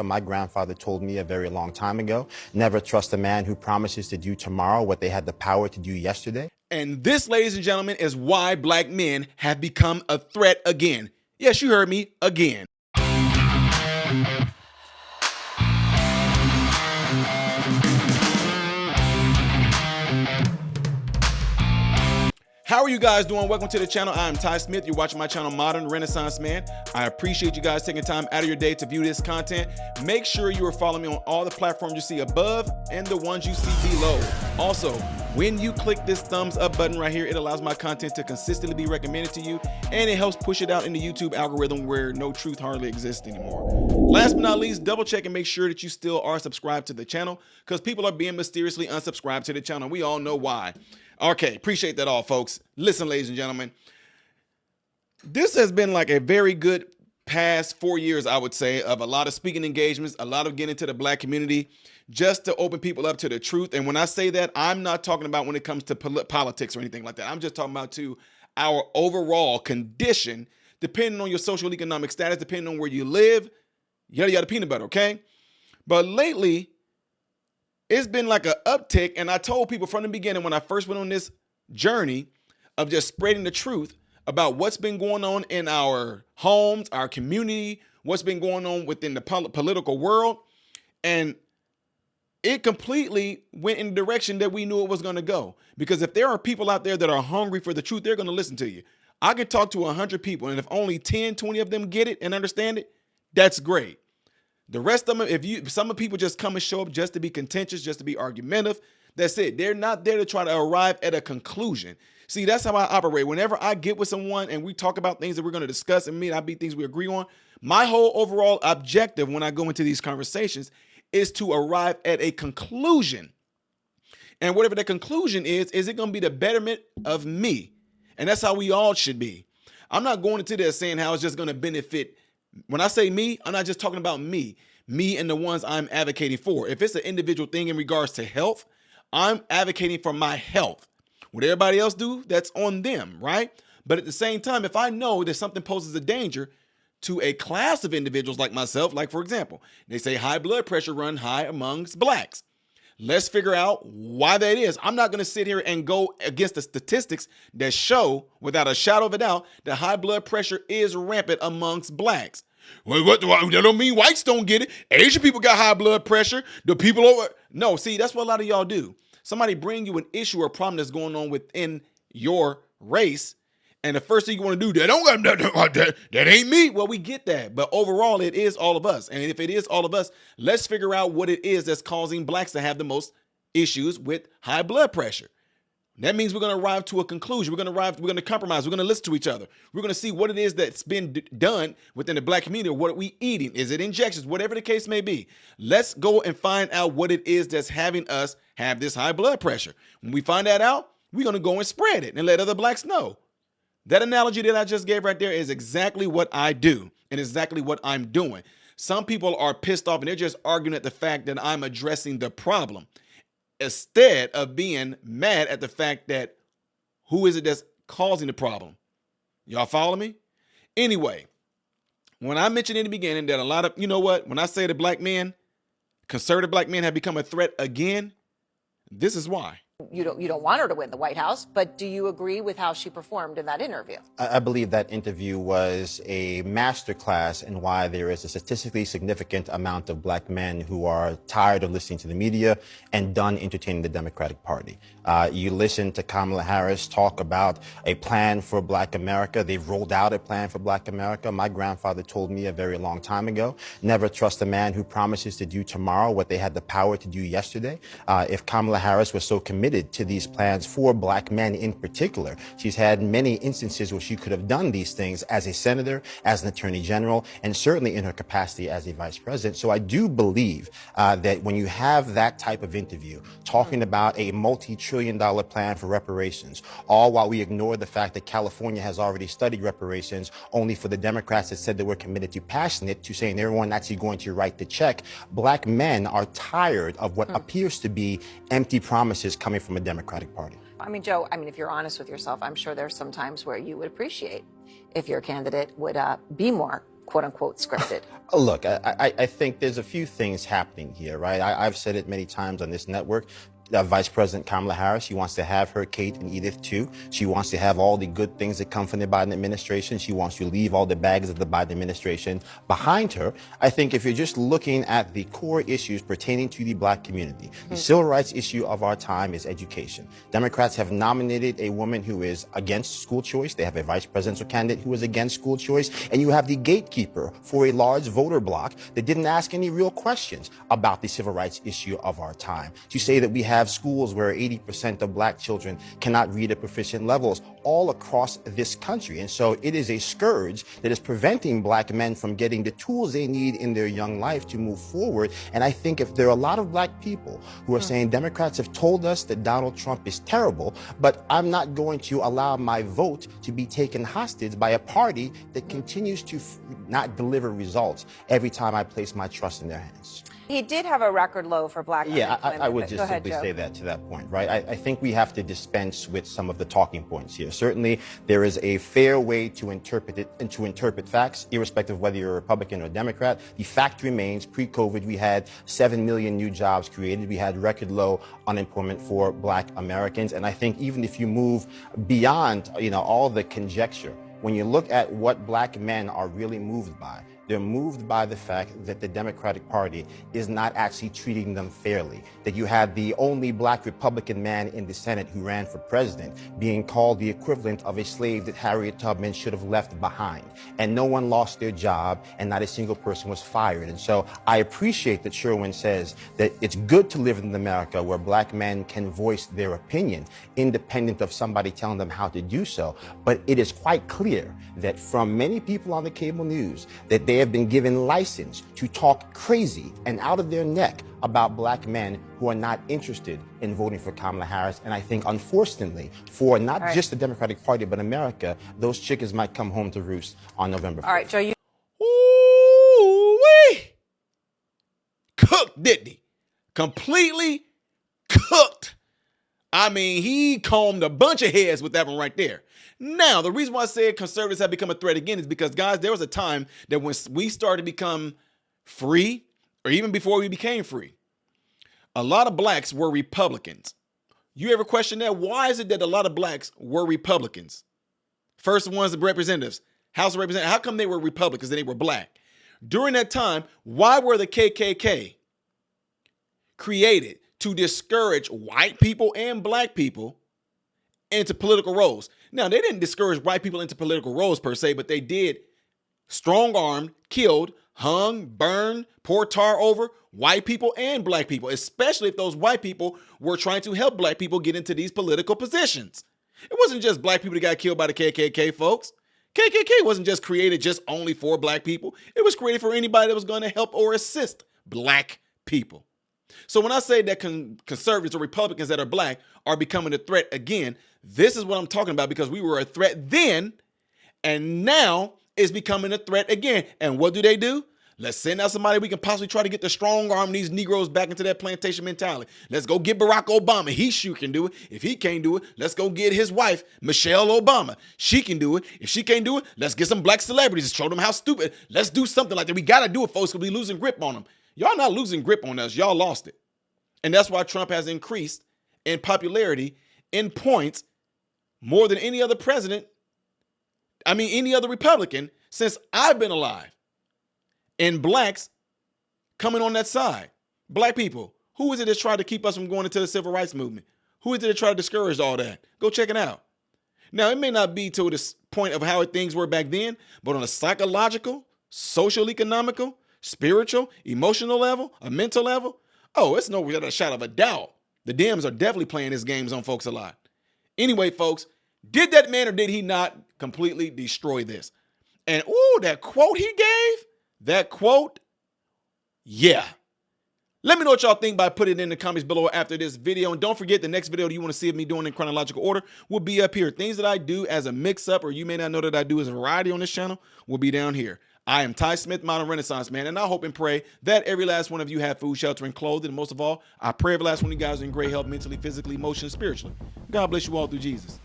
My grandfather told me a very long time ago, never trust a man who promises to do tomorrow what they had the power to do yesterday. And this, ladies and gentlemen, is why black men have become a threat again. Yes, you heard me, again. How are you guys doing? Welcome to the channel. I am Ty Smith. You're watching my channel, Modern Renaissance Man. I appreciate you guys taking time out of your day to view this content. Make sure you are following me on all the platforms you see above and the ones you see below. Also, when you click this thumbs up button right here, it allows my content to consistently be recommended to you, and it helps push it out in the YouTube algorithm where no truth hardly exists anymore. Last but not least, double check and make sure that you still are subscribed to the channel, because people are being mysteriously unsubscribed to the channel. We all know why. Okay, appreciate that all, folks. Listen, ladies and gentlemen, this has been like a very good past 4 years, I would say, of a lot of speaking engagements, a lot of getting to the black community, just to open people up to the truth. And when I say that, I'm not talking about when it comes to politics or anything like that. I'm just talking about to our overall condition, depending on your social economic status, depending on where you live, yada, yada, peanut butter, okay? But lately, it's been like an uptick, and I told people from the beginning when I first went on this journey of just spreading the truth about what's been going on in our homes, our community, what's been going on within the political world, and it completely went in the direction that we knew it was going to go. Because if there are people out there that are hungry for the truth, they're going to listen to you. I can talk to 100 people, and if only 10, 20 of them get it and understand it, that's great. The rest of them, some of people just come and show up just to be contentious, just to be argumentative, that's it. They're not there to try to arrive at a conclusion. See, that's how I operate. Whenever I get with someone and we talk about things that we're going to discuss and may not be things we agree on, my whole overall objective when I go into these conversations is to arrive at a conclusion. And whatever the conclusion is it going to be the betterment of me? And that's how we all should be. I'm not going into this saying how it's just going to benefit. When I say me, I'm not just talking about me and the ones I'm advocating for. If it's an individual thing in regards to health, I'm advocating for my health. What everybody else do, that's on them, right? But at the same time, if I know that something poses a danger to a class of individuals like myself, like for example, they say high blood pressure run high amongst blacks. Let's figure out why that is. I'm not going to sit here and go against the statistics that show without a shadow of a doubt that high blood pressure is rampant amongst blacks. Well, that don't mean whites don't get it. Asian people got high blood pressure. The people over. No, see, that's what a lot of y'all do. Somebody bring you an issue or problem that's going on within your race, and the first thing you want to do, that ain't me. Well, we get that, but overall, it is all of us. And if it is all of us, let's figure out what it is that's causing blacks to have the most issues with high blood pressure. That means we're going to arrive to a conclusion. We're going to compromise. We're going to listen to each other. We're going to see what it is that's been done within the black community. What are we eating? Is it injections? Whatever the case may be. Let's go and find out what it is that's having us have this high blood pressure. When we find that out, we're going to go and spread it and let other blacks know. That analogy that I just gave right there is exactly what I do and exactly what I'm doing. Some people are pissed off and they're just arguing at the fact that I'm addressing the problem, instead of being mad at the fact that who is it that's causing the problem? Y'all follow me? Anyway, when I mentioned in the beginning that a lot of, you know what, when I say that black men, conservative black men have become a threat again, this is why. You don't want her to win the White House, but do you agree with how she performed in that interview? I believe that interview was a masterclass in why there is a statistically significant amount of black men who are tired of listening to the media and done entertaining the Democratic Party. You listen to Kamala Harris talk about a plan for black America. They've rolled out a plan for black America. My grandfather told me a very long time ago, never trust a man who promises to do tomorrow what they had the power to do yesterday. If Kamala Harris was so committed to these plans for black men in particular, she's had many instances where she could have done these things as a senator, as an attorney general, and certainly in her capacity as a vice president. So I do believe that when you have that type of interview talking about a multi-trillion-dollar plan for reparations, all while we ignore the fact that California has already studied reparations, only for the Democrats that said they were committed to passing it to saying they're one actually going to write the check, black men are tired of what appears to be empty promises coming from a Democratic Party. I mean, Joe, if you're honest with yourself, I'm sure there's some times where you would appreciate if your candidate would be more quote unquote scripted? Look, I think there's a few things happening here, right? I've said it many times on this network. Vice President Kamala Harris, she wants to have her Kate and Edith too. She wants to have all the good things that come from the Biden administration. She wants to leave all the bags of the Biden administration behind her. I think if you're just looking at the core issues pertaining to the black community, the civil rights issue of our time is education. Democrats have nominated a woman who is against school choice. They have a vice presidential candidate who is against school choice. And you have the gatekeeper for a large voter bloc that didn't ask any real questions about the civil rights issue of our time. To say that we have schools where 80% of black children cannot read at proficient levels all across this country. And so it is a scourge that is preventing black men from getting the tools they need in their young life to move forward. And I think if there are a lot of black people who are saying Democrats have told us that Donald Trump is terrible, but I'm not going to allow my vote to be taken hostage by a party that continues to not deliver results every time I place my trust in their hands. He did have a record low for black unemployment. I would just simply say that to that point, right? I think we have to dispense with some of the talking points here. Certainly, there is a fair way to interpret it and to interpret facts, irrespective of whether you're a Republican or Democrat. The fact remains, pre-COVID, we had 7 million new jobs created. We had record low unemployment for black Americans. And I think even if you move beyond, all the conjecture, when you look at what black men are really moved by, they're moved by the fact that the Democratic Party is not actually treating them fairly. That you had the only black Republican man in the Senate who ran for president being called the equivalent of a slave that Harriet Tubman should have left behind. And no one lost their job and not a single person was fired. And so I appreciate that Sherwin says that it's good to live in America where black men can voice their opinion independent of somebody telling them how to do so. But it is quite clear that from many people on the cable news that they have been given license to talk crazy and out of their neck about black men who are not interested in voting for Kamala Harris. And I think, unfortunately, for not just the Democratic Party, but America, those chickens might come home to roost on November 5th. All right, Joe, you... Ooh-wee. Cooked, didn't he? Completely cooked. I mean, he combed a bunch of heads with that one right there. Now, the reason why I said conservatives have become a threat again is because, guys, there was a time that when we started to become free, or even before we became free, a lot of blacks were Republicans. You ever question that? Why is it that a lot of blacks were Republicans? First ones, the representatives, House of Representatives, how come they were Republicans and they were black? During that time, why were the KKK created? To discourage white people and black people into political roles. Now, they didn't discourage white people into political roles per se, but they did strong-armed, killed, hung, burned, poured tar over white people and black people, especially if those white people were trying to help black people get into these political positions. It wasn't just black people that got killed by the KKK, folks. KKK wasn't just created just only for black people. It was created for anybody that was going to help or assist black people. So when I say that conservatives or Republicans that are black are becoming a threat again, this is what I'm talking about, because we were a threat then, and now it's becoming a threat again. And what do? Let's send out somebody we can possibly try to get the strong arm these Negroes back into that plantation mentality. Let's go get Barack Obama. He sure can do it. If he can't do it, let's go get his wife, Michelle Obama. She can do it. If she can't do it, let's get some black celebrities and show them how stupid. Let's do something like that. We got to do it, folks, because we're losing grip on them. Y'all not losing grip on us. Y'all lost it. And that's why Trump has increased in popularity, in points, more than any other president, any other Republican since I've been alive. And blacks coming on that side. Black people. Who is it that's tried to keep us from going into the civil rights movement? Who is it that tried to discourage all that? Go check it out. Now, it may not be to the point of how things were back then, but on a psychological, social, economical, spiritual, emotional level, a mental level, it's no without a shadow of a doubt. The Dems are definitely playing his games on folks a lot. Anyway, folks, did that man or did he not completely destroy this? And that quote he gave, yeah. Let me know what y'all think by putting it in the comments below after this video. And don't forget, the next video that you want to see of me doing in chronological order will be up here. Things that I do as a mix-up, or you may not know that I do as a variety on this channel, will be down here. I am Ty Smith, Modern Renaissance Man, and I hope and pray that every last one of you have food, shelter, and clothing. And most of all, I pray every last one of you guys are in great health, mentally, physically, emotionally, spiritually. God bless you all through Jesus.